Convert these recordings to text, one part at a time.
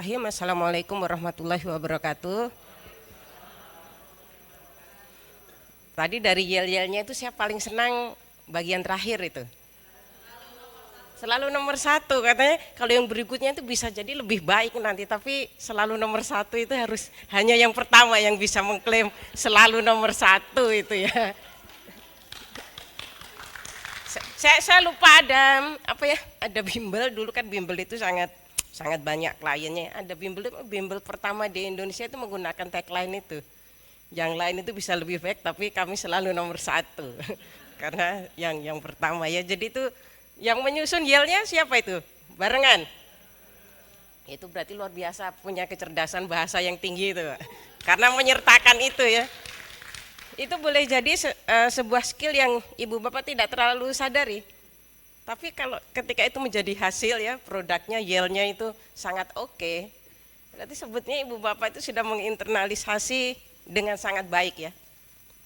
Bismillahirrahmanirrahim. Assalamualaikum warahmatullahi wabarakatuh. Tadi dari yel-yelnya itu saya paling senang bagian terakhir itu. Selalu nomor satu katanya, kalau yang berikutnya itu bisa jadi lebih baik nanti, tapi selalu nomor satu itu harus hanya yang pertama yang bisa mengklaim selalu nomor satu itu ya. Saya lupa ada apa ya, ada bimbel dulu kan, bimbel itu sangat banyak kliennya. Ada bimbel pertama di Indonesia itu menggunakan tagline itu. Yang lain itu bisa lebih baik, tapi kami selalu nomor satu. Karena yang pertama ya. Jadi itu yang menyusun yelnya siapa itu? Barengan. Itu berarti luar biasa, punya kecerdasan bahasa yang tinggi itu, karena menyertakan itu ya. Itu boleh jadi sebuah skill yang ibu bapak tidak terlalu sadari. Tapi kalau ketika itu menjadi hasil ya, produknya, yelnya itu sangat oke. Berarti sebetulnya ibu bapak itu sudah menginternalisasi dengan sangat baik ya,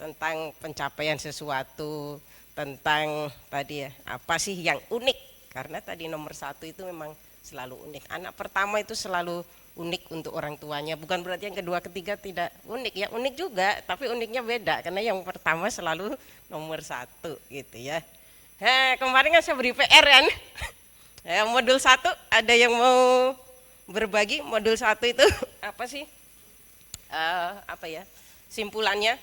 tentang pencapaian sesuatu, tentang tadi ya, apa sih yang unik. Karena tadi nomor satu itu memang selalu unik. Anak pertama itu selalu unik untuk orang tuanya, bukan berarti yang kedua ketiga tidak unik ya, unik juga, tapi uniknya beda karena yang pertama selalu nomor satu gitu ya. Kemarin kan saya beri PR kan, modul 1 ada yang mau berbagi modul 1 itu apa sih, apa ya simpulannya.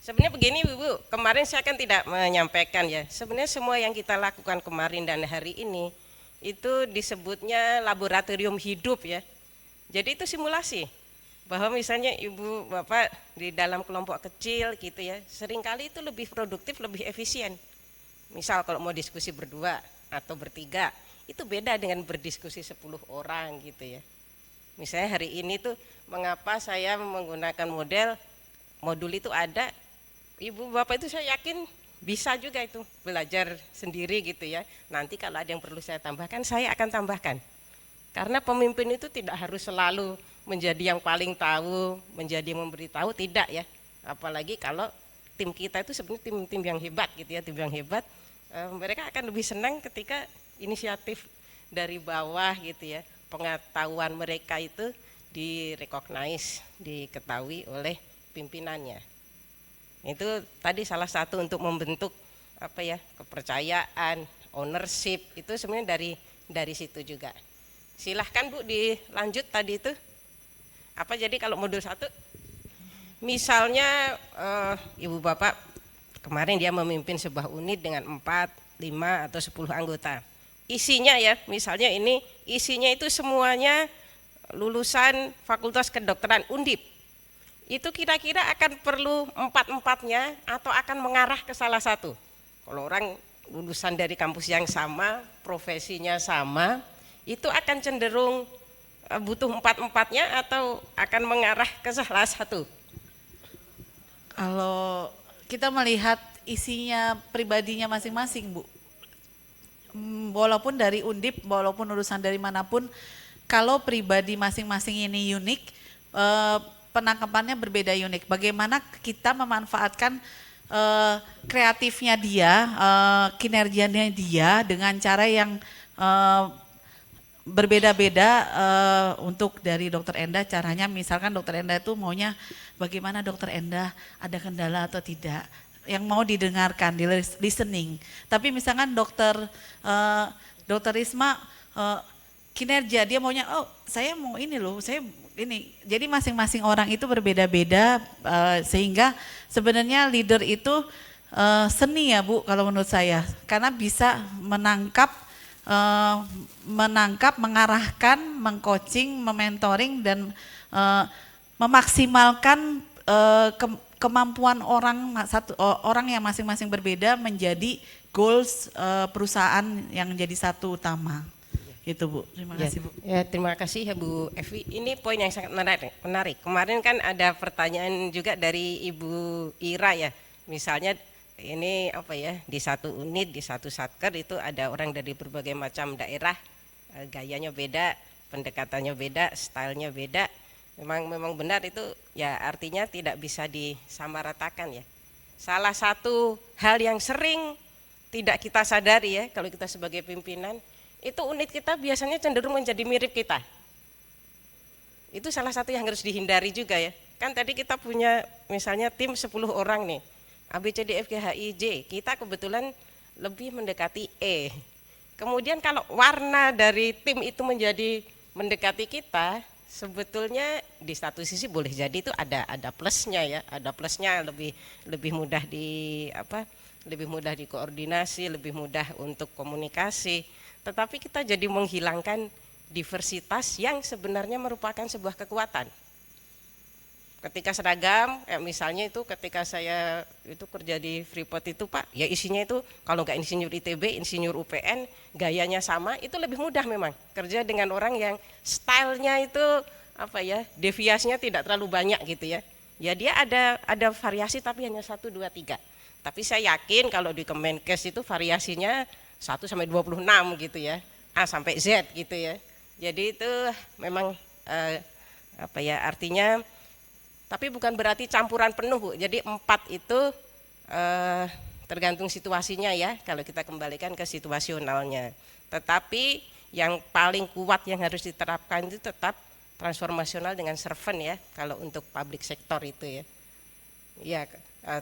Sebenarnya begini Bu, kemarin saya kan tidak menyampaikan ya, sebenarnya semua yang kita lakukan kemarin dan hari ini itu disebutnya laboratorium hidup ya. Jadi itu simulasi, bahwa misalnya ibu bapak di dalam kelompok kecil gitu ya, seringkali itu lebih produktif, lebih efisien. Misal kalau mau diskusi berdua atau bertiga, itu beda dengan berdiskusi 10 orang gitu ya. Misalnya hari ini tuh mengapa saya menggunakan modul itu ada, ibu bapak itu saya yakin bisa juga itu belajar sendiri gitu ya. Nanti kalau ada yang perlu saya tambahkan, saya akan tambahkan. Karena pemimpin itu tidak harus selalu menjadi yang paling tahu, menjadi yang memberitahu, tidak ya. Apalagi kalau tim kita itu sebenarnya tim yang hebat gitu ya, tim yang hebat. Mereka akan lebih senang ketika inisiatif dari bawah gitu ya, pengetahuan mereka itu direcognize, diketahui oleh pimpinannya. Itu tadi salah satu untuk membentuk apa ya, kepercayaan, ownership, itu sebenarnya dari situ juga. Silahkan Bu dilanjut tadi itu apa. Jadi kalau modul 1 misalnya ibu bapak kemarin dia memimpin sebuah unit dengan 4, 5 atau 10 anggota. Isinya ya, misalnya ini isinya itu semuanya lulusan Fakultas Kedokteran Undip. Itu kira-kira akan perlu 4-4-nya atau akan mengarah ke salah satu. Kalau orang lulusan dari kampus yang sama, profesinya sama, itu akan cenderung butuh 4-4-nya atau akan mengarah ke salah satu. Kalau kita melihat isinya pribadinya masing-masing Bu, walaupun dari Undip, walaupun urusan dari manapun, kalau pribadi masing-masing ini unik, penangkapannya berbeda unik. Bagaimana kita memanfaatkan kreatifnya dia, kinerjanya dia dengan cara yang berbeda-beda. Untuk dari Dokter Endah caranya, misalkan Dokter Endah itu maunya bagaimana Dokter Endah, ada kendala atau tidak, yang mau didengarkan, di listening. Tapi misalkan Dokter Risma kinerja, dia maunya saya mau ini loh, saya ini. Jadi masing-masing orang itu berbeda-beda, sehingga sebenarnya leader itu seni ya Bu kalau menurut saya, karena bisa menangkap, mengarahkan, mengcoaching, mementoring, dan memaksimalkan kemampuan orang yang masing-masing berbeda menjadi goals perusahaan yang jadi satu utama. Itu Bu, terima kasih Bu. Ya, terima kasih ya Bu Evi. Ini poin yang sangat menarik. Kemarin kan ada pertanyaan juga dari Ibu Ira ya. Misalnya ini apa ya, di satu unit, di satu satker itu ada orang dari berbagai macam daerah, gayanya beda, pendekatannya beda, stylenya beda. Memang benar itu ya, artinya tidak bisa disamaratakan ya. salah satu hal yang sering tidak kita sadari ya kalau kita sebagai pimpinan, itu unit kita biasanya cenderung menjadi mirip kita. Itu salah satu yang harus dihindari juga ya. Kan tadi kita punya misalnya tim 10 orang nih, A, B, C, D, F, G, H, I, J, kita kebetulan lebih mendekati E. Kemudian kalau warna dari tim itu menjadi mendekati kita, sebetulnya di satu sisi boleh jadi itu ada plusnya ya, ada plusnya lebih mudah lebih mudah dikoordinasi, lebih mudah untuk komunikasi. Tetapi kita jadi menghilangkan diversitas yang sebenarnya merupakan sebuah kekuatan. Ketika seragam, misalnya itu ketika saya itu kerja di Freeport itu Pak, ya isinya itu kalau nggak insinyur ITB, insinyur UPN, gayanya sama, itu lebih mudah memang kerja dengan orang yang stylenya itu deviasinya tidak terlalu banyak gitu ya. Ya dia ada variasi tapi hanya 1, 2, 3. Tapi saya yakin kalau di Kemenkes itu variasinya 1 sampai 26 gitu ya, A sampai Z gitu ya. Jadi itu memang artinya. Tapi bukan berarti campuran penuh Bu. Jadi 4 itu tergantung situasinya ya, kalau kita kembalikan ke situasionalnya. Tetapi yang paling kuat yang harus diterapkan itu tetap transformasional dengan servant ya, kalau untuk public sector itu ya. Ya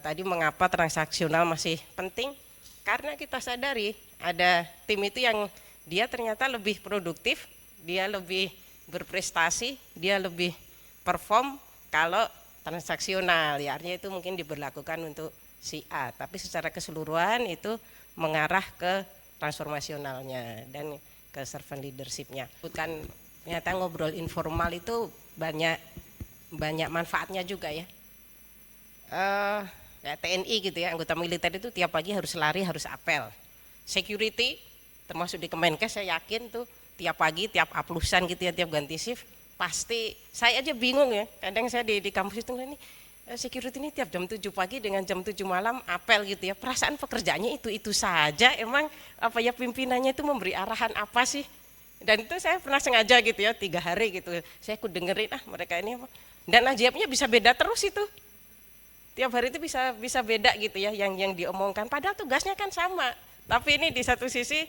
tadi mengapa transaksional masih penting? Karena kita sadari ada tim itu yang dia ternyata lebih produktif, dia lebih berprestasi, dia lebih perform kalau transaksional ya, artinya itu mungkin diberlakukan untuk si A, tapi secara keseluruhan itu mengarah ke transformasionalnya dan ke servant leadershipnya. Bukan ternyata ngobrol informal itu banyak manfaatnya juga ya. Ya TNI gitu ya, anggota militer itu tiap pagi harus lari, harus apel. Security termasuk di Kemenkes saya yakin tuh tiap pagi, tiap aplusan gitu ya, tiap ganti shift pasti. Saya aja bingung ya, kadang saya di kampus itu ini security ini tiap jam 7 pagi dengan jam 7 malam apel gitu ya, perasaan pekerjaannya itu saja, emang pimpinannya itu memberi arahan apa sih? Dan itu saya pernah sengaja gitu ya 3 hari gitu, saya dengerin mereka ini apa, dan ajaibnya bisa beda terus itu, tiap hari itu bisa beda gitu ya yang diomongkan, padahal tugasnya kan sama. Tapi ini di satu sisi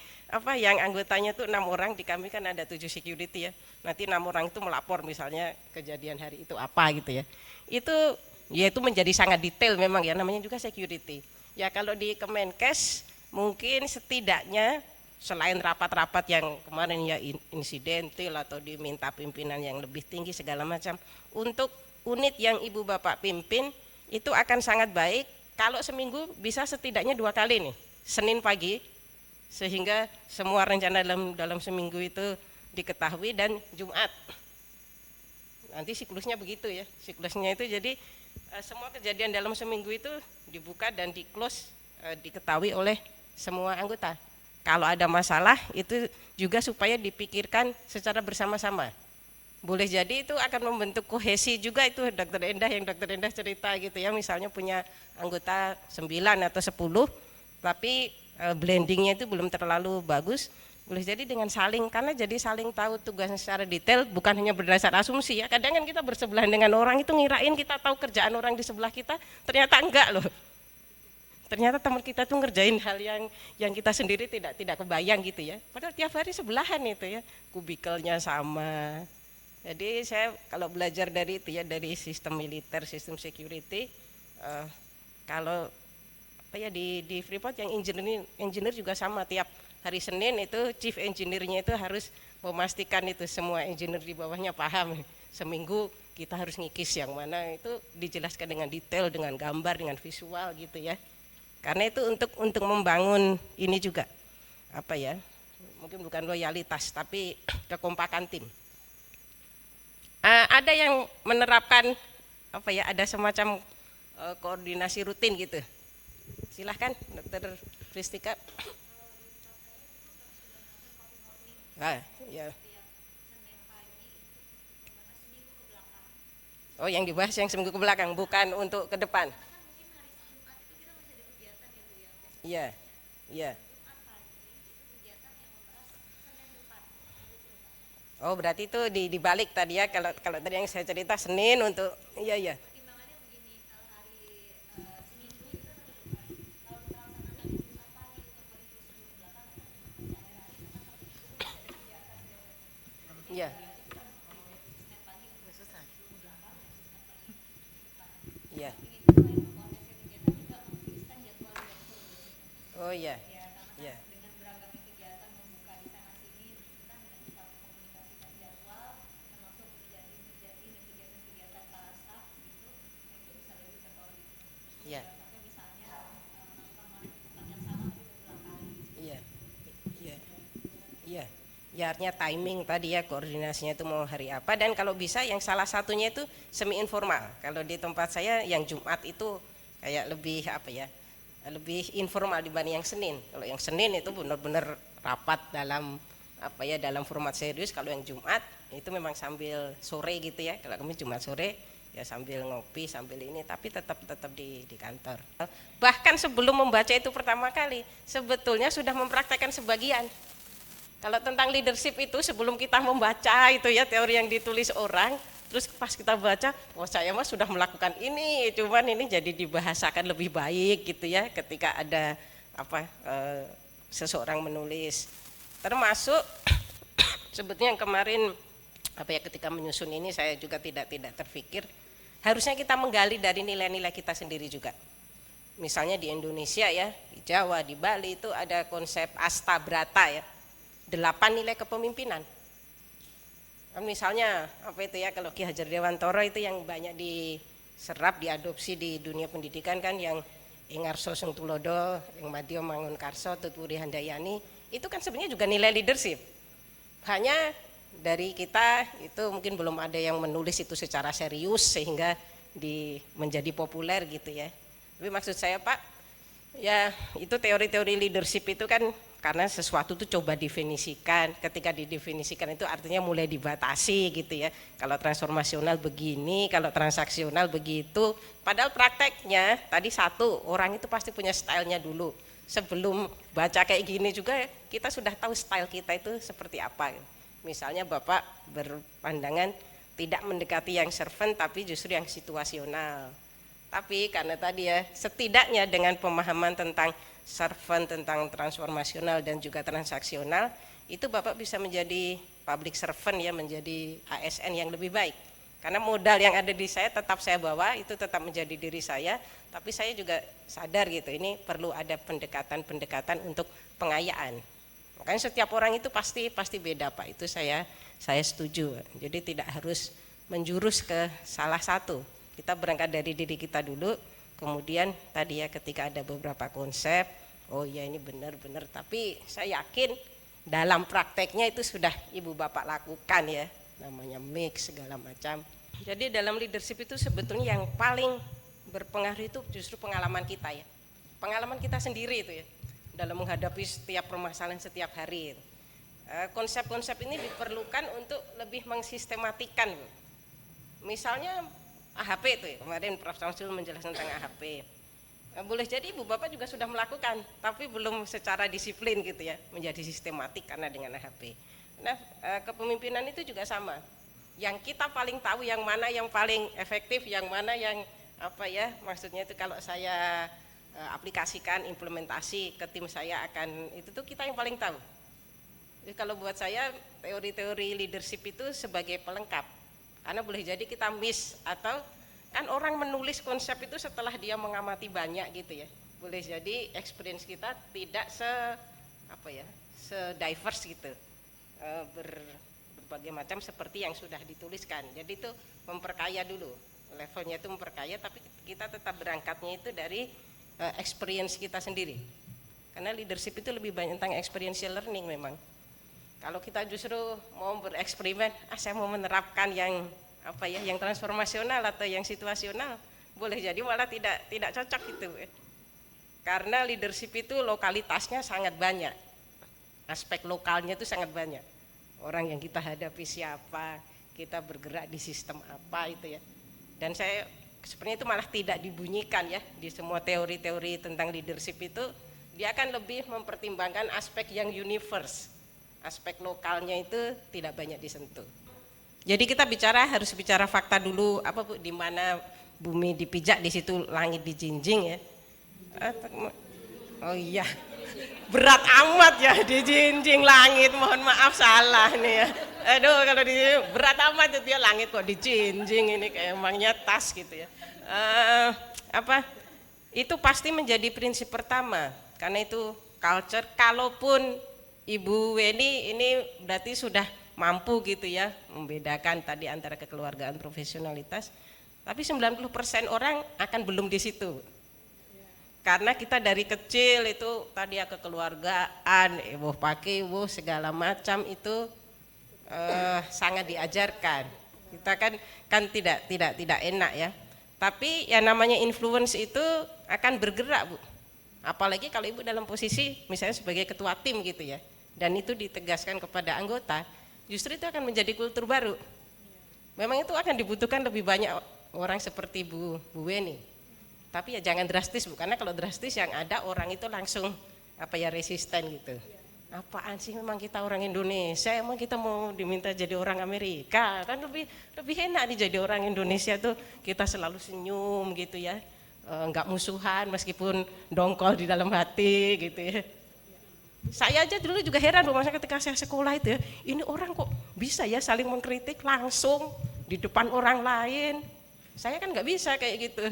yang anggotanya tuh 6 orang, di kami kan ada 7 security ya. Nanti 6 orang itu melapor misalnya kejadian hari itu apa gitu ya. Itu menjadi sangat detail memang ya, namanya juga security. Ya kalau di Kemenkes mungkin setidaknya selain rapat-rapat yang kemarin ya insidentil atau diminta pimpinan yang lebih tinggi segala macam, untuk unit yang Ibu Bapak pimpin itu akan sangat baik kalau seminggu bisa setidaknya 2 kali nih. Senin pagi, sehingga semua rencana dalam seminggu itu diketahui, dan Jumat. Nanti siklusnya begitu ya, siklusnya itu jadi semua kejadian dalam seminggu itu dibuka dan di-close, diketahui oleh semua anggota. Kalau ada masalah itu juga supaya dipikirkan secara bersama-sama. Boleh jadi itu akan membentuk kohesi juga itu Dokter Endah, yang Dokter Endah cerita gitu ya, misalnya punya anggota 9 atau 10, tapi blendingnya itu belum terlalu bagus, boleh jadi dengan karena jadi saling tahu tugasnya secara detail, bukan hanya berdasar asumsi ya. Kadang kan kita bersebelahan dengan orang itu ngirain kita tahu kerjaan orang di sebelah kita, ternyata enggak loh. Ternyata teman kita tuh ngerjain hal yang kita sendiri tidak kebayang gitu ya. Padahal tiap hari sebelahan itu ya, kubikelnya sama. Jadi saya kalau belajar dari itu ya, dari sistem militer, sistem security, kalau di Freeport yang engineer juga sama, tiap hari Senin itu chief engineer-nya itu harus memastikan itu semua engineer di bawahnya paham. Seminggu kita harus ngikis yang mana, itu dijelaskan dengan detail, dengan gambar, dengan visual gitu ya. Karena itu untuk membangun ini juga mungkin bukan loyalitas tapi kekompakan tim. Ada yang menerapkan ada semacam koordinasi rutin gitu. Silahkan Dokter Pristika. Ya. Oh, yang dibahas yang seminggu ke belakang, bukan untuk ke depan. Iya, iya. Oh, berarti itu dibalik tadi ya, kalau tadi yang saya cerita Senin untuk iya. Iya. Iya. Oh iya. Iya. Iya. Iya. Iya. Iya. Ya artinya timing tadi ya, koordinasinya itu mau hari apa, dan kalau bisa yang salah satunya itu semi informal. Kalau di tempat saya yang Jumat itu kayak lebih apa ya, lebih informal dibanding yang Senin. Kalau yang Senin itu benar-benar rapat dalam apa ya, dalam format serius. Kalau yang Jumat itu memang sambil sore gitu ya. Kalau kami Jumat sore ya sambil ngopi sambil ini, tapi tetap tetap di kantor. Bahkan sebelum membaca itu pertama kali sebetulnya sudah mempraktekkan sebagian. Kalau tentang leadership itu sebelum kita membaca itu ya teori yang ditulis orang, terus pas kita baca, oh saya mah sudah melakukan ini, cuman ini jadi dibahasakan lebih baik gitu ya ketika ada apa seseorang menulis. Termasuk sebetulnya yang kemarin apa ya, ketika menyusun ini saya juga tidak terpikir harusnya kita menggali dari nilai-nilai kita sendiri juga. Misalnya di Indonesia ya, di Jawa, di Bali itu ada konsep Astabrata ya. 8 nilai kepemimpinan. Misalnya apa itu ya, kalau Ki Hajar Dewantara itu yang banyak diserap, diadopsi di dunia pendidikan kan, yang Ingarso Sung Tulodo, yang Madyo Mangun Karso, Tutwuri Handayani, itu kan sebenarnya juga nilai leadership. Hanya dari kita itu mungkin belum ada yang menulis itu secara serius sehingga menjadi populer gitu ya. Tapi maksud saya Pak, ya itu teori-teori leadership itu kan karena sesuatu itu coba definisikan, ketika didefinisikan itu artinya mulai dibatasi gitu ya. Kalau transformasional begini, kalau transaksional begitu. Padahal prakteknya tadi satu, orang itu pasti punya stylenya dulu. Sebelum baca kayak gini juga kita sudah tahu style kita itu seperti apa. Misalnya Bapak berpandangan tidak mendekati yang servant tapi justru yang situasional. Tapi karena tadi ya, setidaknya dengan pemahaman tentang servant, tentang transformasional dan juga transaksional, itu Bapak bisa menjadi public servant ya, menjadi ASN yang lebih baik. Karena modal yang ada di saya tetap saya bawa, itu tetap menjadi diri saya, tapi saya juga sadar gitu, ini perlu ada pendekatan-pendekatan untuk pengayaan. Makanya setiap orang itu pasti beda Pak, itu saya setuju. Jadi tidak harus menjurus ke salah satu. Kita berangkat dari diri kita dulu, kemudian tadi ya ketika ada beberapa konsep, oh ya ini benar-benar, tapi saya yakin dalam prakteknya itu sudah Ibu Bapak lakukan ya, namanya mix segala macam. Jadi dalam leadership itu sebetulnya yang paling berpengaruh itu justru pengalaman kita ya, pengalaman kita sendiri itu ya, dalam menghadapi setiap permasalahan setiap hari. Konsep-konsep ini diperlukan untuk lebih mensistematikan. Misalnya AHP itu ya, kemarin Prof. Samsul menjelaskan tentang AHP. Boleh jadi Ibu Bapak juga sudah melakukan, tapi belum secara disiplin gitu ya, menjadi sistematik karena dengan AHP. Nah, kepemimpinan itu juga sama. Yang kita paling tahu yang mana yang paling efektif, yang mana yang apa ya, maksudnya itu kalau saya aplikasikan, implementasi ke tim saya akan, itu tuh kita yang paling tahu. Jadi kalau buat saya teori-teori leadership itu sebagai pelengkap. Karena boleh jadi kita miss, atau kan orang menulis konsep itu setelah dia mengamati banyak gitu ya. Boleh jadi experience kita tidak se-diverse gitu, berbagai macam seperti yang sudah dituliskan. Jadi itu memperkaya dulu, levelnya itu memperkaya, tapi kita tetap berangkatnya itu dari experience kita sendiri. Karena leadership itu lebih banyak tentang experiential learning memang. Kalau kita justru mau bereksperimen, saya mau menerapkan yang apa ya, yang transformasional atau yang situasional, boleh jadi malah tidak cocok gitu. Karena leadership itu lokalitasnya sangat banyak, aspek lokalnya itu sangat banyak. Orang yang kita hadapi siapa, kita bergerak di sistem apa itu ya. Dan saya sebenarnya itu malah tidak dibunyikan ya di semua teori-teori tentang leadership itu, dia akan lebih mempertimbangkan aspek yang universe. Aspek lokalnya itu tidak banyak disentuh. Jadi kita harus bicara fakta dulu, apa Bu, di mana bumi dipijak di situ langit dijinjing ya. Oh iya. Berat amat ya dijinjing langit, mohon maaf salah nih ya. Aduh kalau di berat amat itu ya langit kok dijinjing, ini kayak emangnya tas gitu ya. Apa itu pasti menjadi prinsip pertama karena itu culture. Kalaupun Ibu Weni ini berarti sudah mampu gitu ya membedakan tadi antara kekeluargaan profesionalitas, tapi 90% orang akan belum di situ. Karena kita dari kecil itu tadi ya kekeluargaan, pakai segala macam itu sangat diajarkan. Kita kan tidak enak ya. Tapi ya namanya influence itu akan bergerak, Bu. Apalagi kalau Ibu dalam posisi misalnya sebagai ketua tim gitu ya. Dan itu ditegaskan kepada anggota, justru itu akan menjadi kultur baru. Memang itu akan dibutuhkan lebih banyak orang seperti Bu Weni. Tapi ya jangan drastis, Bu, karena kalau drastis yang ada orang itu langsung resisten gitu. Apaan sih memang kita orang Indonesia, emang kita mau diminta jadi orang Amerika? Kan lebih enak nih jadi orang Indonesia tuh, kita selalu senyum gitu ya. Enggak musuhan meskipun dongkol di dalam hati gitu ya. Saya aja dulu juga heran, Bu, masa ketika saya sekolah itu ya, ini orang kok bisa ya saling mengkritik langsung di depan orang lain. Saya kan nggak bisa kayak gitu.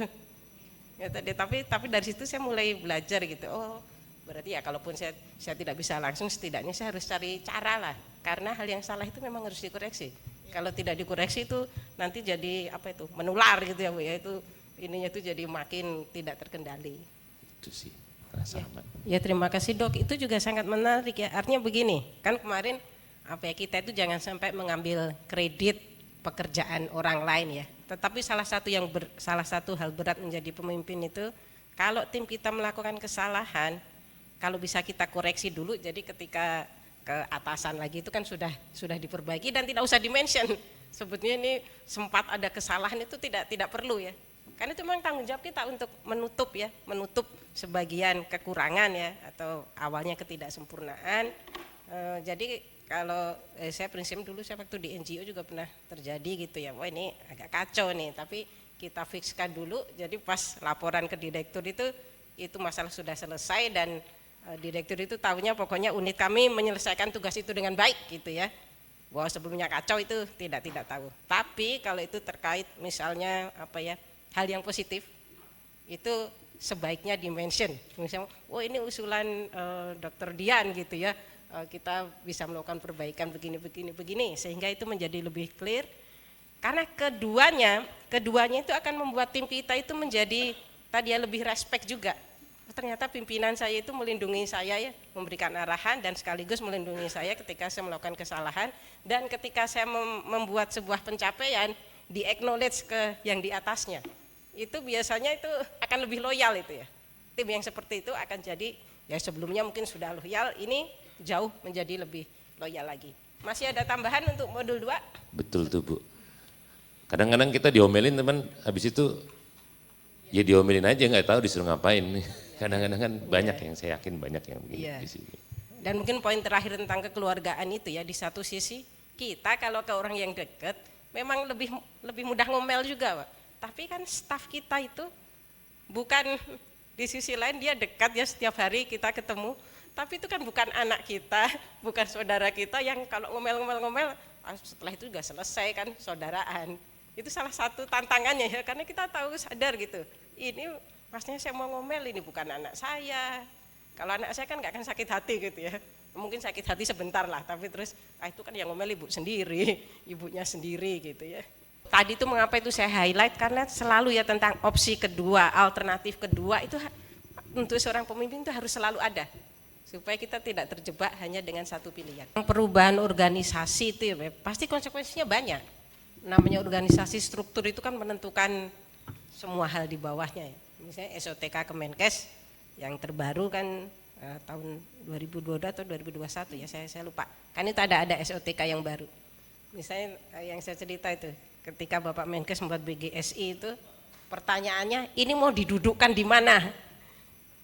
Ya, tapi dari situ saya mulai belajar gitu. Oh, berarti ya kalaupun saya tidak bisa langsung, setidaknya saya harus cari cara lah. Karena hal yang salah itu memang harus dikoreksi. Kalau tidak dikoreksi itu nanti jadi menular gitu ya, Bu ya, itu ininya itu jadi makin tidak terkendali. Itu sih rasa aman. Ya terima kasih, Dok. Itu juga sangat menarik ya. Artinya begini, kan kemarin kita itu jangan sampai mengambil kredit pekerjaan orang lain ya. Tetapi salah satu hal berat menjadi pemimpin itu kalau tim kita melakukan kesalahan, kalau bisa kita koreksi dulu, jadi ketika ke atasan lagi itu kan sudah diperbaiki dan tidak usah dimention. Sebetulnya ini sempat ada kesalahan itu tidak perlu ya. Karena itu memang tanggung jawab kita untuk menutup sebagian kekurangan ya atau awalnya ketidaksempurnaan. Jadi kalau saya prinsip dulu saya waktu di NGO juga pernah terjadi gitu ya, wah ini agak kacau nih, tapi kita fixkan dulu, jadi pas laporan ke direktur itu masalah sudah selesai dan direktur itu tahunya pokoknya unit kami menyelesaikan tugas itu dengan baik gitu ya, bahwa sebelumnya kacau itu tidak tahu. Tapi kalau itu terkait misalnya hal yang positif itu sebaiknya dimention, misalnya ini usulan Dr. Dian gitu ya, kita bisa melakukan perbaikan begini sehingga itu menjadi lebih clear. Karena keduanya itu akan membuat tim kita itu menjadi lebih respect juga. Ternyata pimpinan saya itu melindungi saya ya, memberikan arahan dan sekaligus melindungi saya ketika saya melakukan kesalahan, dan ketika saya membuat sebuah pencapaian di acknowledge ke yang di atasnya. Itu biasanya itu akan lebih loyal itu ya. Tim yang seperti itu akan jadi ya sebelumnya mungkin sudah loyal, ini jauh menjadi lebih loyal lagi. Masih ada tambahan untuk modul 2? Betul tuh, Bu. Kadang-kadang kita diomelin teman, habis itu ya diomelin aja, nggak tahu disuruh ngapain. Kadang-kadang kan banyak yang saya yakin banyak yang begini di sini. Dan mungkin poin terakhir tentang kekeluargaan itu ya, di satu sisi kita kalau ke orang yang dekat memang lebih mudah ngomel juga, Pak. Tapi kan staf kita itu bukan, di sisi lain dia dekat ya, setiap hari kita ketemu. Tapi itu kan bukan anak kita, bukan saudara kita yang kalau ngomel-ngomel setelah itu juga selesai kan saudaraan. Itu salah satu tantangannya ya, karena kita sadar gitu, ini pastinya saya mau ngomel, ini bukan anak saya. Kalau anak saya kan nggak akan sakit hati gitu ya, mungkin sakit hati sebentar lah, tapi terus itu kan yang ngomel ibu sendiri, ibunya sendiri gitu ya. Tadi itu mengapa itu saya highlight, karena selalu ya tentang opsi kedua, alternatif kedua itu untuk seorang pemimpin itu harus selalu ada, supaya kita tidak terjebak hanya dengan satu pilihan. Perubahan organisasi itu ya, pasti konsekuensinya banyak. Namanya organisasi struktur itu kan menentukan semua hal di bawahnya ya. Misalnya SOTK Kemenkes yang terbaru kan tahun 2022 atau 2021 ya, saya lupa. Kan itu ada SOTK yang baru. Misalnya yang saya cerita itu, ketika Bapak Menkes membuat BGSI itu, pertanyaannya ini mau didudukkan di mana?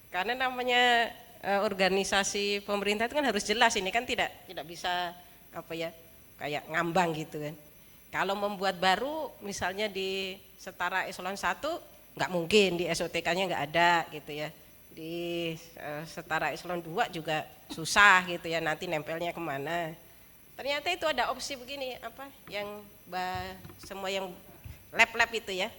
Karena namanya organisasi pemerintah itu kan harus jelas, ini kan tidak bisa kayak ngambang gitu kan. Kalau membuat baru misalnya di setara eselon 1 nggak mungkin, di SOTK-nya nggak ada gitu ya. di setara eselon 2 juga susah gitu ya, nanti nempelnya kemana. Ternyata itu ada opsi begini, apa yang semua yang lab-lab itu ya,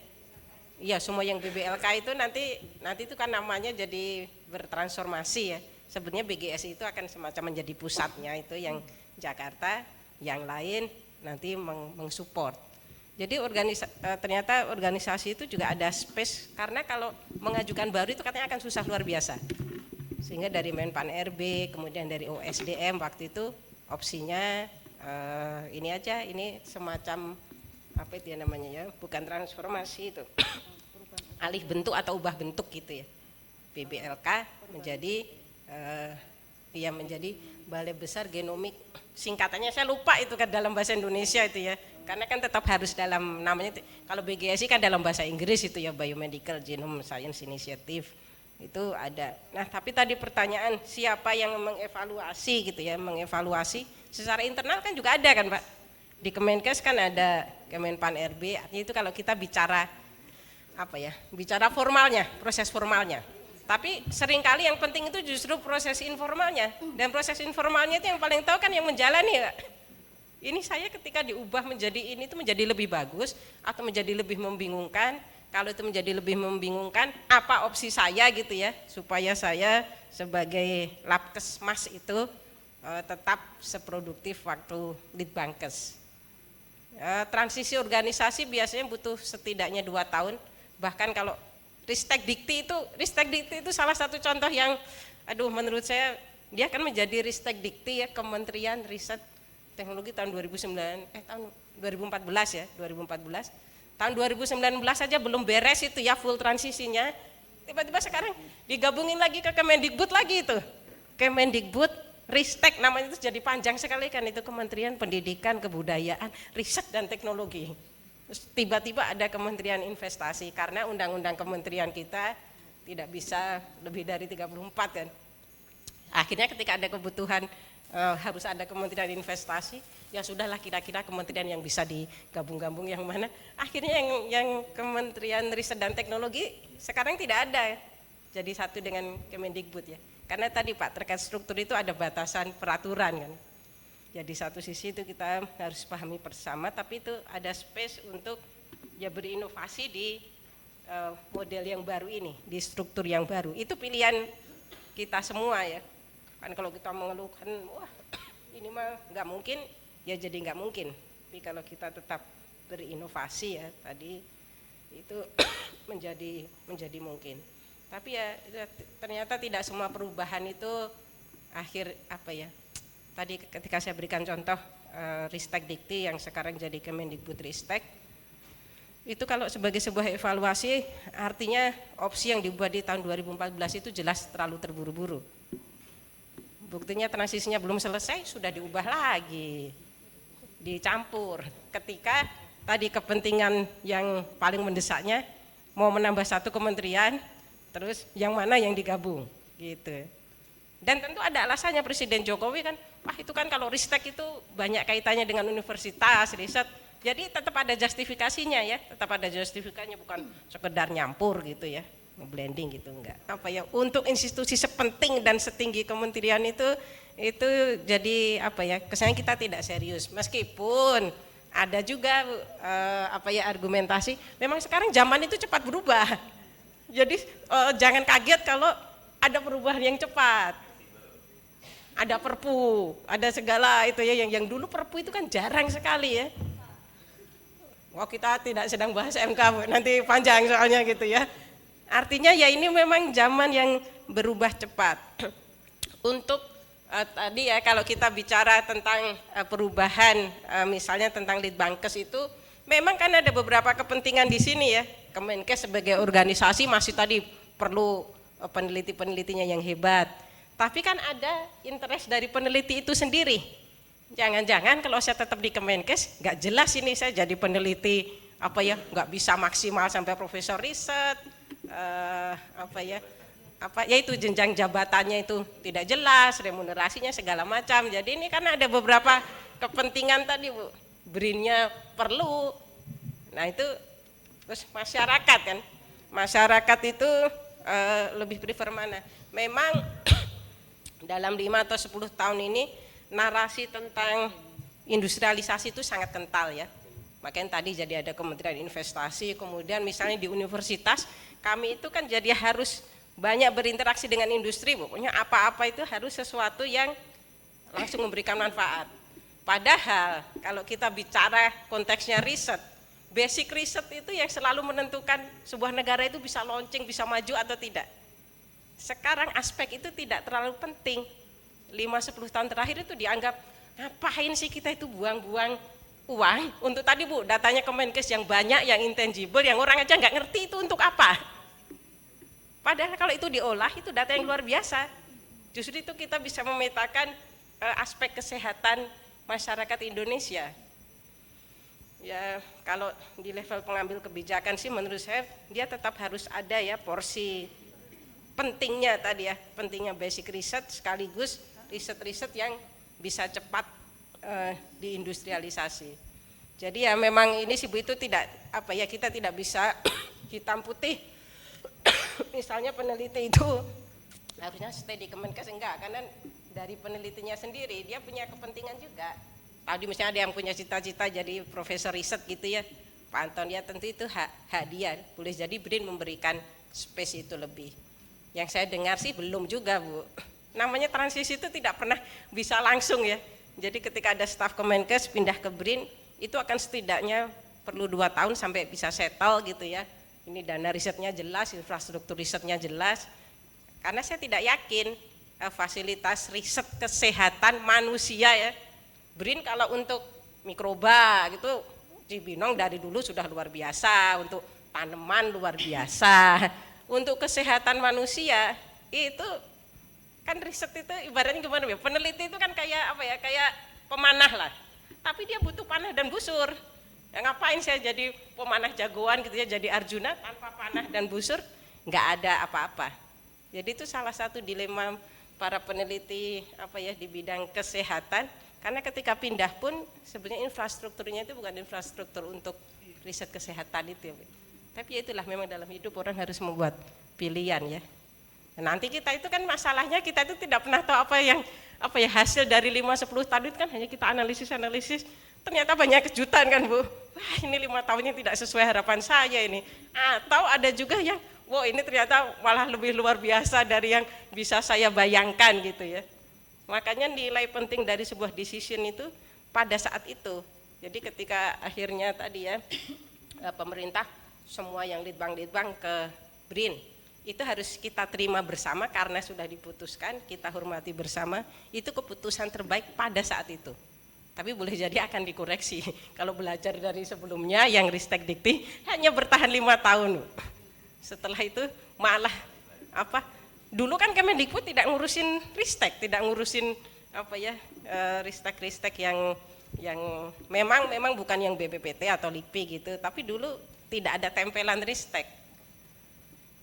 iya semua yang BBLK itu nanti itu kan namanya jadi bertransformasi ya. Sebenarnya BGS itu akan semacam menjadi pusatnya itu yang Jakarta, yang lain nanti mensupport. Jadi ternyata organisasi itu juga ada space, karena kalau mengajukan baru itu katanya akan susah luar biasa. Sehingga dari Menpan RB, kemudian dari OSDM waktu itu opsinya ini aja, ini semacam apa itu ya namanya ya, bukan transformasi itu, alih bentuk atau ubah bentuk gitu ya. BBLK menjadi menjadi Balai Besar Genomik, singkatannya saya lupa itu kan dalam bahasa Indonesia itu ya, karena kan tetap harus dalam namanya, kalau BGSI kan dalam bahasa Inggris itu ya, Biomedical Genome Science Initiative itu ada. Nah tapi tadi pertanyaan siapa yang mengevaluasi gitu ya, mengevaluasi secara internal kan juga ada kan Pak, di Kemenkes kan ada Kemenpan RB, artinya itu kalau kita bicara apa ya, bicara formalnya, proses formalnya. Tapi seringkali yang penting itu justru proses informalnya, dan proses informalnya itu yang paling tahu kan yang menjalani ya. Ini saya ketika diubah menjadi ini itu menjadi lebih bagus atau menjadi lebih membingungkan. Kalau itu menjadi lebih membingungkan, apa opsi saya gitu ya, supaya saya sebagai Labkesmas itu tetap seproduktif waktu Litbangkes. Transisi organisasi biasanya butuh setidaknya 2 tahun, bahkan kalau Ristek Dikti itu salah satu contoh yang menurut saya dia akan menjadi Ristek Dikti ya, Kementerian Riset Teknologi tahun 2014 ya, 2014. Tahun 2019 saja belum beres itu ya full transisinya. Tiba-tiba sekarang digabungin lagi ke Kemendikbud lagi itu. Kemendikbud Ristek namanya itu jadi panjang sekali kan, itu Kementerian Pendidikan, Kebudayaan, Riset dan Teknologi. Terus tiba-tiba ada Kementerian Investasi, karena undang-undang kementerian kita tidak bisa lebih dari 34 kan. Akhirnya ketika ada kebutuhan harus ada Kementerian Investasi, ya sudahlah kira-kira kementerian yang bisa digabung-gabung yang mana. Akhirnya yang Kementerian Riset dan Teknologi sekarang tidak ada, jadi satu dengan Kemendikbud ya. Karena tadi Pak, terkait struktur itu ada batasan peraturan kan. Jadi satu sisi itu kita harus pahami bersama, tapi itu ada space untuk ya berinovasi di model yang baru ini, di struktur yang baru. Itu pilihan kita semua ya. Kan kalau kita mengeluhkan, wah ini mah nggak mungkin, ya jadi nggak mungkin. Tapi kalau kita tetap berinovasi ya tadi itu menjadi mungkin. Tapi ya ternyata tidak semua perubahan itu akhir apa ya. Tadi ketika saya berikan contoh Ristek Dikti yang sekarang jadi Kemendikbud Ristek, itu kalau sebagai sebuah evaluasi artinya opsi yang dibuat di tahun 2014 itu jelas terlalu terburu-buru. Buktinya transisinya belum selesai sudah diubah lagi, dicampur. Ketika tadi kepentingan yang paling mendesaknya mau menambah satu kementerian, terus yang mana yang digabung gitu. Dan tentu ada alasannya Presiden Jokowi kan, wah itu kan kalau Ristek itu banyak kaitannya dengan universitas, riset, jadi tetap ada justifikasinya ya, tetap ada justifikasinya, bukan sekedar nyampur gitu ya, blending gitu enggak. Apa ya, untuk institusi sepenting dan setinggi kementerian itu jadi apa ya, kesannya kita tidak serius, meskipun ada juga argumentasi, memang sekarang zaman itu cepat berubah, jadi jangan kaget kalau ada perubahan yang cepat. Ada perpu, ada segala itu ya, yang dulu perpu itu kan jarang sekali ya. Wah kita tidak sedang bahas MK, nanti panjang soalnya gitu ya. Artinya ya ini memang zaman yang berubah cepat. Untuk tadi ya kalau kita bicara tentang perubahan, misalnya tentang Litbangkes itu, memang kan ada beberapa kepentingan di sini ya. Kemenkes sebagai organisasi masih tadi perlu peneliti-penelitinya yang hebat. Tapi kan ada interest dari peneliti itu sendiri. Jangan-jangan kalau saya tetap di Kemenkes, nggak jelas ini saya jadi peneliti nggak bisa maksimal sampai profesor riset, itu jenjang jabatannya itu tidak jelas, remunerasinya segala macam. Jadi ini karena ada beberapa kepentingan tadi Bu, BRIN-nya perlu. Nah itu terus masyarakat kan, masyarakat itu lebih prefer mana? Memang dalam 5 atau 10 tahun ini narasi tentang industrialisasi itu sangat kental ya. Makanya tadi jadi ada Kementerian Investasi, kemudian misalnya di universitas kami itu kan jadi harus banyak berinteraksi dengan industri, pokoknya apa-apa itu harus sesuatu yang langsung memberikan manfaat. Padahal kalau kita bicara konteksnya riset, basic riset itu yang selalu menentukan sebuah negara itu bisa launching, bisa maju atau tidak. Sekarang aspek itu tidak terlalu penting. 5-10 tahun terakhir itu dianggap ngapain sih kita itu buang-buang uang untuk tadi Bu, datanya Kemenkes yang banyak, yang intangible, yang orang aja nggak ngerti itu untuk apa. Padahal kalau itu diolah itu data yang luar biasa. Justru itu kita bisa memetakan aspek kesehatan masyarakat Indonesia. Ya kalau di level pengambil kebijakan sih menurut saya dia tetap harus ada ya porsi pentingnya tadi ya, pentingnya basic riset sekaligus riset-riset yang bisa cepat diindustrialisasi. Jadi ya memang ini sih Bu, itu tidak apa ya, kita tidak bisa hitam putih. Misalnya peneliti itu harusnya stay di Kemenkes, enggak, karena dari penelitinya sendiri dia punya kepentingan juga. Tadi misalnya ada yang punya cita-cita jadi profesor riset gitu ya, Pak Anton, ya tentu itu hak dia, boleh jadi BRIN memberikan space itu lebih. Yang saya dengar sih belum juga Bu, namanya transisi itu tidak pernah bisa langsung ya. Jadi ketika ada staf Kemenkes pindah ke BRIN itu akan setidaknya perlu 2 tahun sampai bisa settle gitu ya. Ini dana risetnya jelas, infrastruktur risetnya jelas. Karena saya tidak yakin fasilitas riset kesehatan manusia ya. BRIN kalau untuk mikroba gitu Cibinong dari dulu sudah luar biasa, untuk tanaman luar biasa. Untuk kesehatan manusia itu kan riset itu ibaratnya gimana ya? Peneliti itu kan kayak apa ya? Kayak pemanah lah. Tapi dia butuh panah dan busur. Ya ngapain saya jadi pemanah jagoan gitu ya, jadi Arjuna tanpa panah dan busur, nggak ada apa-apa. Jadi itu salah satu dilema para peneliti apa ya di bidang kesehatan, karena ketika pindah pun sebenarnya infrastrukturnya itu bukan infrastruktur untuk riset kesehatan itu ya. Tapi ya itulah memang dalam hidup orang harus membuat pilihan ya. Nanti kita itu kan masalahnya kita itu tidak pernah tahu apa ya hasil dari 5-10 tahun itu kan hanya kita analisis, ternyata banyak kejutan kan Bu. Wah ini 5 tahunnya tidak sesuai harapan saya ini. Atau ada juga yang wow ini ternyata malah lebih luar biasa dari yang bisa saya bayangkan gitu ya. Makanya nilai penting dari sebuah decision itu pada saat itu. Jadi ketika akhirnya tadi ya pemerintah semua yang litbang ke BRIN itu harus kita terima bersama karena sudah diputuskan, kita hormati bersama, itu keputusan terbaik pada saat itu. Tapi boleh jadi akan dikoreksi kalau belajar dari sebelumnya yang Ristek Dikti hanya bertahan 5 tahun. Setelah itu malah apa? Dulu kan Kemendikbud tidak ngurusin Ristek, tidak ngurusin apa ya Ristek yang memang bukan yang BPPT atau LIPI gitu, tapi dulu tidak ada tempelan Ristek.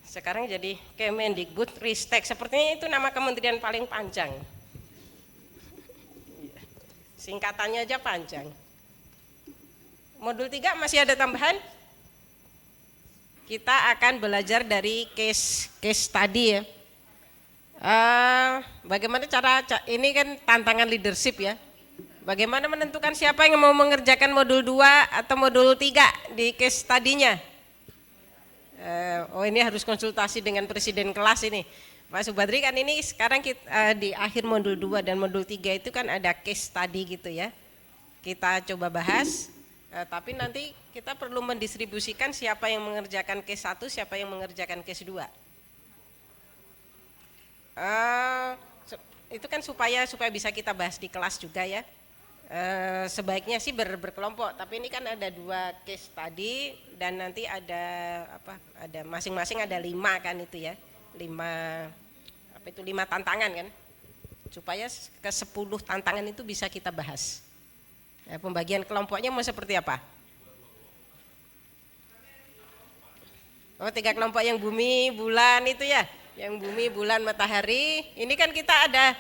Sekarang jadi Kemendikbud Ristek, sepertinya itu nama kementerian paling panjang. Singkatannya aja panjang. Modul 3 masih ada tambahan? Kita akan belajar dari case study ya. Bagaimana ini kan tantangan leadership ya. Bagaimana menentukan siapa yang mau mengerjakan modul 2 atau modul 3 di case study-nya? Ini harus konsultasi dengan presiden kelas ini Pak Subadri, kan ini sekarang kita di akhir modul 2 dan modul 3 itu kan ada case study gitu ya, kita coba bahas, tapi nanti kita perlu mendistribusikan siapa yang mengerjakan case 1, siapa yang mengerjakan case 2. Itu kan supaya bisa kita bahas di kelas juga ya. Sebaiknya sih berkelompok, tapi ini kan ada 2 case tadi dan nanti ada masing-masing ada 5 kan itu ya, 5 tantangan kan, supaya ke 10 tantangan itu bisa kita bahas. Pembagian kelompoknya mau seperti apa? 3 kelompok yang bumi, bulan itu ya, yang bumi, bulan, matahari. Ini kan kita ada,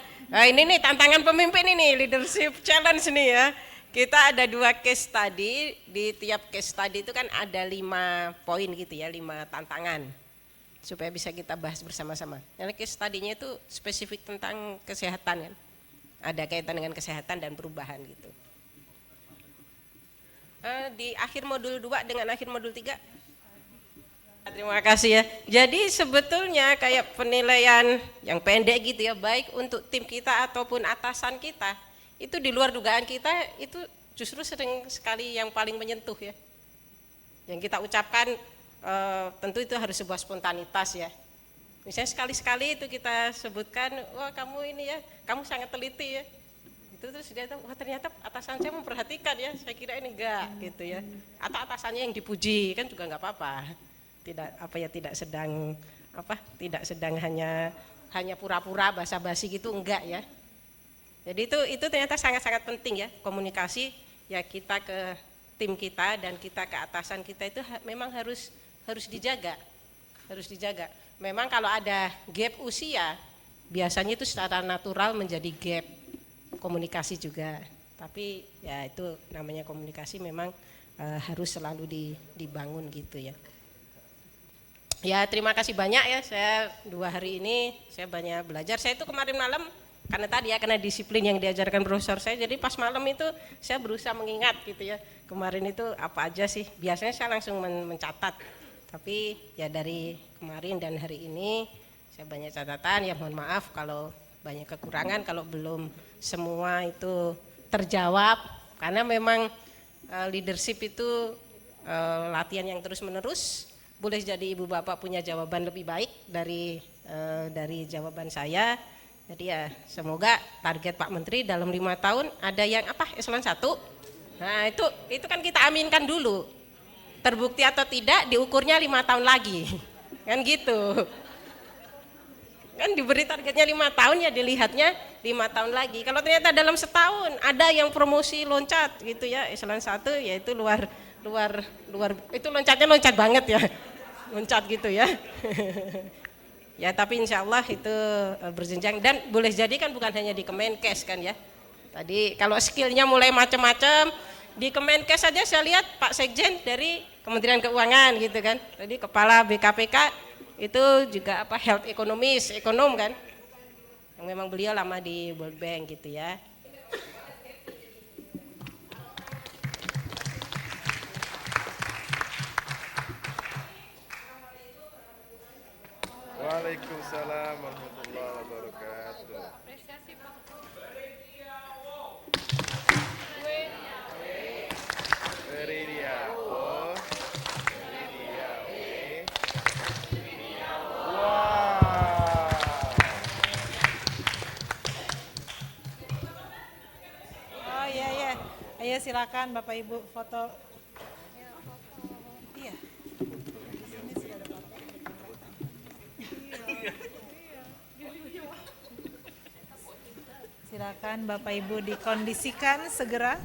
ini nih tantangan pemimpin ini, leadership challenge nih ya. Kita ada 2 case study, di tiap case study itu kan ada 5 poin gitu ya, 5 tantangan. supaya bisa kita bahas bersama-sama. Karena case study-nya itu spesifik tentang kesehatan kan. Ada kaitan dengan kesehatan dan perubahan gitu. Di akhir modul 2 dengan akhir modul 3. Terima kasih ya. Jadi sebetulnya kayak penilaian yang pendek gitu ya, baik untuk tim kita ataupun atasan kita, itu di luar dugaan kita, itu justru sering sekali yang paling menyentuh ya. Yang kita ucapkan tentu itu harus sebuah spontanitas ya. Misalnya sekali-sekali itu kita sebutkan, wah kamu ini ya, kamu sangat teliti ya. Itu terus dia tahu, wah ternyata atasan saya memperhatikan ya, saya kira ini enggak gitu ya. Atau atasannya yang dipuji kan juga enggak apa-apa. Tidak sedang hanya pura-pura basa-basi gitu, enggak ya. Jadi itu ternyata sangat-sangat penting ya, komunikasi ya, kita ke tim kita dan kita ke atasan kita itu memang harus dijaga. Memang kalau ada gap usia, biasanya itu secara natural menjadi gap komunikasi juga. Tapi ya itu namanya komunikasi memang harus selalu dibangun gitu ya. Ya terima kasih banyak ya, saya 2 hari ini saya banyak belajar. Saya itu kemarin malam karena disiplin yang diajarkan profesor saya, jadi pas malam itu saya berusaha mengingat gitu ya, kemarin itu apa aja sih. Biasanya saya langsung mencatat, tapi ya dari kemarin dan hari ini saya banyak catatan. Ya mohon maaf kalau banyak kekurangan, kalau belum semua itu terjawab, karena memang leadership itu latihan yang terus menerus. Boleh jadi ibu bapak punya jawaban lebih baik dari jawaban saya. Jadi ya semoga target Pak Menteri dalam 5 tahun ada yang eselon 1. Nah itu kan kita aminkan dulu. Terbukti atau tidak diukurnya 5 tahun lagi. Kan gitu. Kan diberi targetnya 5 tahun ya dilihatnya 5 tahun lagi. Kalau ternyata dalam setahun ada yang promosi loncat gitu ya, eselon 1 yaitu luar itu loncat banget ya. Loncat gitu ya. Ya tapi insya Allah itu berjenjang, dan boleh jadi kan bukan hanya di Kemenkes kan ya. Tadi kalau skillnya mulai macam-macam, di Kemenkes saja saya lihat Pak Sekjen dari Kementerian Keuangan gitu kan. Tadi Kepala BKPK itu juga health ekonom kan. Yang memang beliau lama di World Bank gitu ya. Waalaikumsalam warahmatullahi wabarakatuh. Oh iya. Ayo silakan Bapak Ibu foto. Iya. Di sini sudah ada foto. Silakan Bapak Ibu dikondisikan segera.